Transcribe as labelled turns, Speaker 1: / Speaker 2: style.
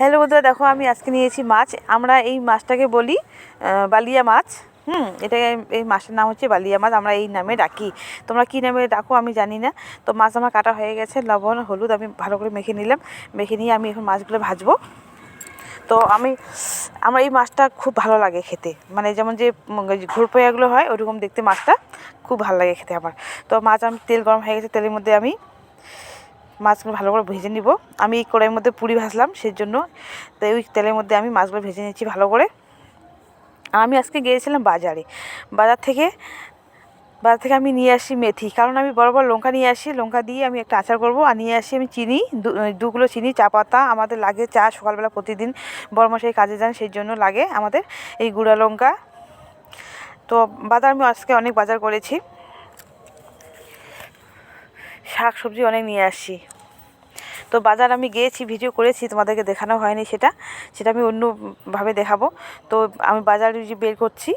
Speaker 1: Hello বন্ধুরা, দেখো আমি আজকে নিয়েছি মাছ। আমরা এই মাছটাকে বলি বালিয়া মাছ। এটা এই মাছের নাম হচ্ছে বালিয়া মাছ, আমরা এই নামে ডাকি। তোমরা কী নামে ডাকো আমি জানি না। তো মাছ আমার কাটা হয়ে গেছে, লবণ হলুদ আমি ভালো করে মেখে নিলাম। মেখে নিয়ে আমি এখন মাছগুলো ভাজবো। তো আমার এই মাছটা খুব ভালো লাগে খেতে, মানে যেমন যে ঘুরপয়াগুলো হয় ওরকম দেখতে মাছটা খুব ভালো লাগে খেতে আমার। তো মাছ, আমি তেল গরম হয়ে গেছে, তেলের মধ্যে আমি মাছগুলো ভালো করে ভেজে নিব। আমি এই কড়াইয়ের মধ্যে পুরি ভাজলাম, সেই জন্য তো ওই তেলের মধ্যে আমি মাছগুলো ভেজে নিচ্ছি ভালো করে। আর আমি আজকে গিয়েছিলাম বাজার থেকে আমি নিয়ে আসি মেথি, কারণ আমি বড় বড় লঙ্কা নিয়ে আসি, লঙ্কা দিয়ে আমি একটা আচার করব। আর নিয়ে আসি আমি চিনি, 2 কিলো চিনি, চা পাতা আমাদের লাগে, চা সকালবেলা প্রতিদিন বড়মশাই কাজে যান, সেই জন্য লাগে আমাদের এই গুঁড়া লঙ্কা। তো আমি আজকে অনেক বাজার করেছি, শাক সবজি অনেক নিয়ে আসি। তো বাজার আমি গিয়েছি, ভিডিও করেছি, তোমাদেরকে দেখানো হয়নি, সেটা আমি অন্যভাবে দেখাবো। তো আমি বাজারে বের করছি।